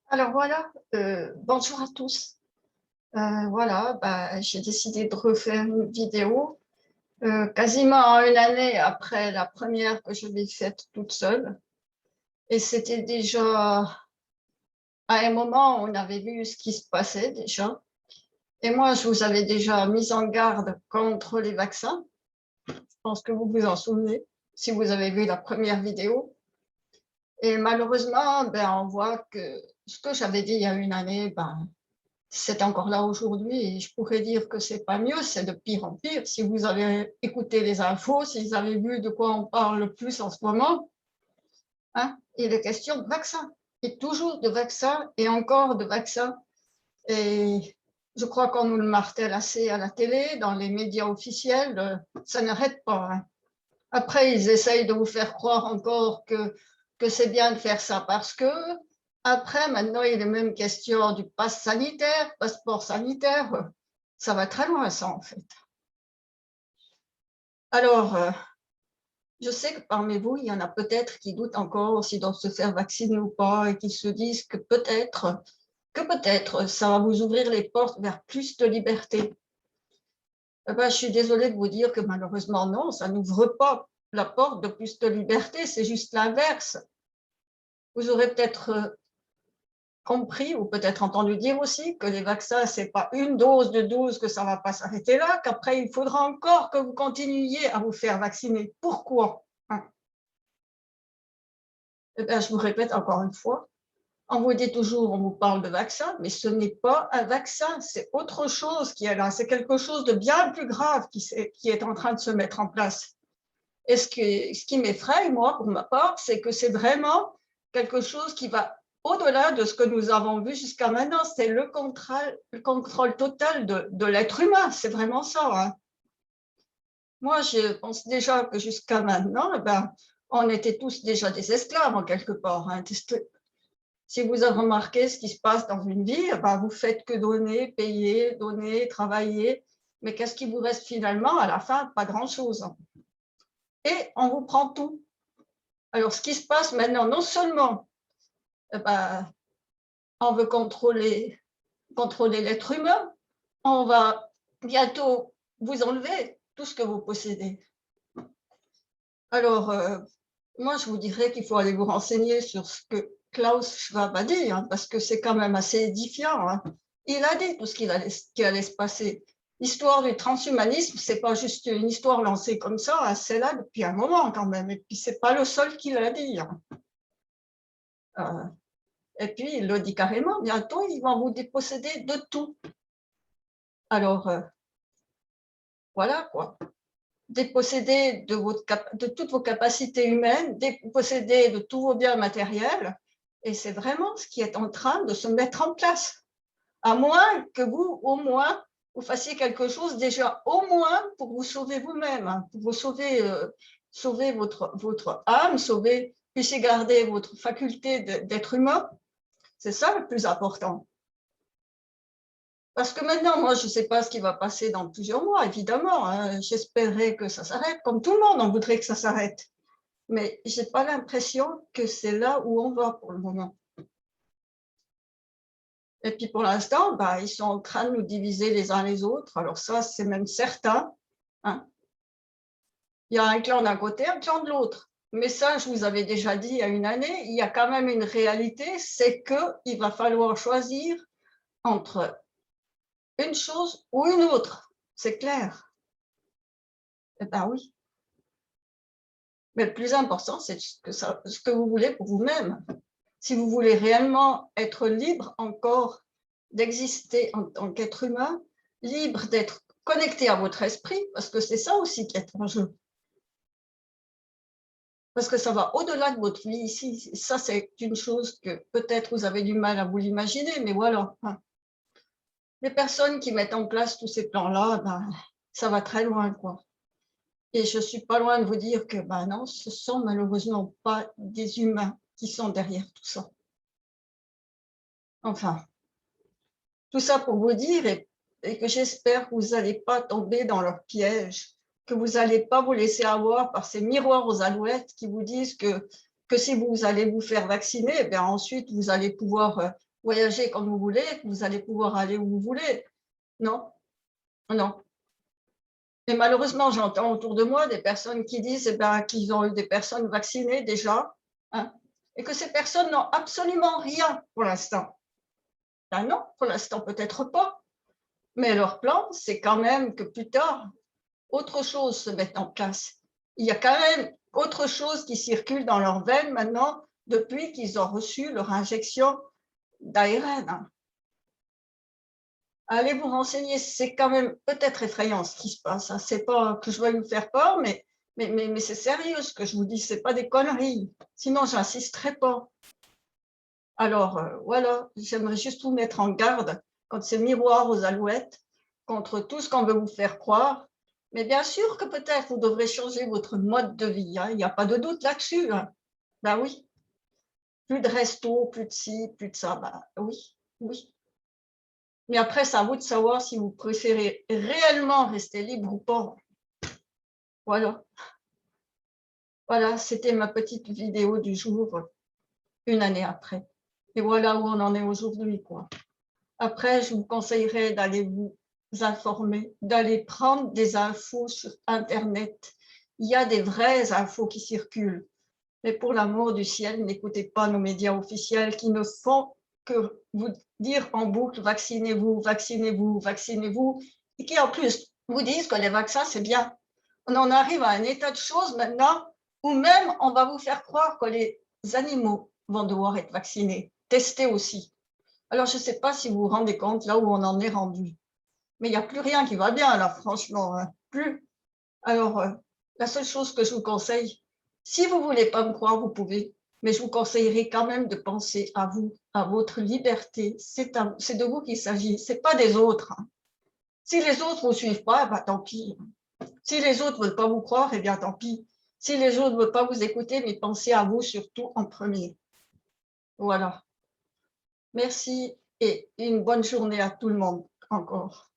Alors voilà, bonjour à tous. Voilà, j'ai décidé de refaire une vidéo quasiment une année après la première que je l'ai faite toute seule. Et c'était déjà à un moment où on avait vu ce qui se passait déjà. Et moi, je vous avais déjà mis en garde contre les vaccins. Je pense que vous vous en souvenez si vous avez vu la première vidéo. Et malheureusement, on voit que ce que j'avais dit il y a une année, c'est encore là aujourd'hui et je pourrais dire que c'est pas mieux, c'est de pire en pire. Si vous avez écouté les infos, si vous avez vu de quoi on parle le plus en ce moment, hein, il est question de vaccins. Et toujours de vaccins et encore de vaccins. Et je crois qu'on nous le martèle assez à la télé, dans les médias officiels, ça n'arrête pas. Hein. Après, ils essayent de vous faire croire encore que c'est bien de faire ça parce que après, maintenant, il est même question du pass sanitaire, passeport sanitaire. Ça va très loin, ça, en fait. Alors, je sais que parmi vous, il y en a peut-être qui doutent encore s'ils doivent se faire vacciner ou pas et qui se disent que peut-être, ça va vous ouvrir les portes vers plus de liberté. Je suis désolée de vous dire que malheureusement, non, ça n'ouvre pas la porte de plus de liberté, c'est juste l'inverse. Vous aurez peut-être compris ou peut-être entendu dire aussi que les vaccins, ce n'est pas une dose de 12 que ça ne va pas s'arrêter là, qu'après, il faudra encore que vous continuiez à vous faire vacciner. Pourquoi? Je vous répète encore une fois, on vous dit toujours, on vous parle de vaccin, mais ce n'est pas un vaccin, c'est autre chose qui est là, c'est quelque chose de bien plus grave qui est en train de se mettre en place. Et ce qui m'effraie, moi, pour ma part, c'est que c'est vraiment quelque chose qui va au-delà de ce que nous avons vu jusqu'à maintenant. C'est le contrôle total de l'être humain. C'est vraiment ça. Hein. Moi, je pense déjà que jusqu'à maintenant, on était tous déjà des esclaves en quelque part. Hein. Si vous avez remarqué ce qui se passe dans une vie, vous faites que donner, payer, donner, travailler. Mais qu'est-ce qui vous reste finalement à la fin? Pas grand-chose. Et on vous prend tout. Alors, ce qui se passe maintenant, non seulement on veut contrôler l'être humain, on va bientôt vous enlever tout ce que vous possédez. Alors, moi, je vous dirais qu'il faut aller vous renseigner sur ce que Klaus Schwab a dit, hein, parce que c'est quand même assez édifiant. Hein. Il a dit tout ce qui allait se passer. L'histoire du transhumanisme, c'est pas juste une histoire lancée comme ça, hein, c'est là depuis un moment quand même. Et puis, c'est pas le seul qui l'a dit. Hein. Et puis, il le dit carrément, bientôt, ils vont vous déposséder de tout. Alors, voilà quoi. Déposséder de toutes vos capacités humaines, déposséder de tous vos biens matériels. Et c'est vraiment ce qui est en train de se mettre en place. À moins que vous, au moins, vous fassiez quelque chose déjà au moins pour vous sauver vous-même, hein, pour vous sauver, sauver votre âme, puissiez garder votre faculté d'être humain. C'est ça le plus important. Parce que maintenant, moi, je ne sais pas ce qui va passer dans plusieurs mois, évidemment. Hein. J'espérais que ça s'arrête, comme tout le monde, on voudrait que ça s'arrête. Mais je n'ai pas l'impression que c'est là où on va pour le moment. Et puis pour l'instant, ils sont en train de nous diviser les uns les autres. Alors ça, c'est même certain. Hein. Il y a un clan d'un côté, un clan de l'autre. Mais ça, je vous avais déjà dit il y a une année, il y a quand même une réalité, c'est qu'il va falloir choisir entre une chose ou une autre. C'est clair. Eh bien oui. Mais le plus important, c'est ce que vous voulez pour vous-même. Si vous voulez réellement être libre encore d'exister en tant qu'être humain, libre d'être connecté à votre esprit, parce que c'est ça aussi qui est en jeu. Parce que ça va au-delà de votre vie ici. Ça, c'est une chose que peut-être vous avez du mal à vous l'imaginer, mais voilà. Les personnes qui mettent en place tous ces plans-là, ça va très loin, quoi. Et je ne suis pas loin de vous dire que non, ce ne sont malheureusement pas des humains qui sont derrière tout ça. Enfin, tout ça pour vous dire et que j'espère que vous n'allez pas tomber dans leur piège, que vous n'allez pas vous laisser avoir par ces miroirs aux alouettes qui vous disent que si vous allez vous faire vacciner, ensuite vous allez pouvoir voyager comme vous voulez, que vous allez pouvoir aller où vous voulez. Non, non. Et malheureusement, j'entends autour de moi des personnes qui disent qu'ils ont eu des personnes vaccinées déjà, hein, et que ces personnes n'ont absolument rien pour l'instant. Ben non, pour l'instant, peut-être pas. Mais leur plan, c'est quand même que plus tard, autre chose se mette en place. Il y a quand même autre chose qui circule dans leurs veines maintenant depuis qu'ils ont reçu leur injection d'ARN. Allez vous renseigner, c'est quand même peut-être effrayant ce qui se passe. Hein. C'est pas que je veuille vous faire peur, mais c'est sérieux ce que je vous dis, c'est pas des conneries. Sinon, j'insisterai pas. Alors, voilà, j'aimerais juste vous mettre en garde contre ces miroirs aux alouettes, contre tout ce qu'on veut vous faire croire. Mais bien sûr que peut-être vous devrez changer votre mode de vie. Hein. Il n'y a pas de doute là-dessus. Hein. Ben oui. Plus de resto, plus de ci, plus de ça. Ben oui, oui. Mais après, c'est à vous de savoir si vous préférez réellement rester libre ou pas. Voilà. Voilà, c'était ma petite vidéo du jour, une année après. Et voilà où on en est aujourd'hui, quoi. Après, je vous conseillerais d'aller vous informer, d'aller prendre des infos sur Internet. Il y a des vraies infos qui circulent. Mais pour l'amour du ciel, n'écoutez pas nos médias officiels qui ne font que vous dire en boucle vaccinez-vous, vaccinez-vous, vaccinez-vous, et qui en plus vous disent que les vaccins, c'est bien. On en arrive à un état de choses maintenant où même on va vous faire croire que les animaux vont devoir être vaccinés, testés aussi. Alors, je ne sais pas si vous vous rendez compte là où on en est rendu. Mais il n'y a plus rien qui va bien là, franchement. Hein. Plus. Alors, la seule chose que je vous conseille, si vous ne voulez pas me croire, vous pouvez, mais je vous conseillerais quand même de penser à vous, à votre liberté. C'est de vous qu'il s'agit, ce n'est pas des autres. Hein. Si les autres ne vous suivent pas, bah, tant pis. Si les autres ne veulent pas vous croire, eh bien tant pis. Si les autres ne veulent pas vous écouter, mais pensez à vous surtout en premier. Voilà. Merci et une bonne journée à tout le monde encore.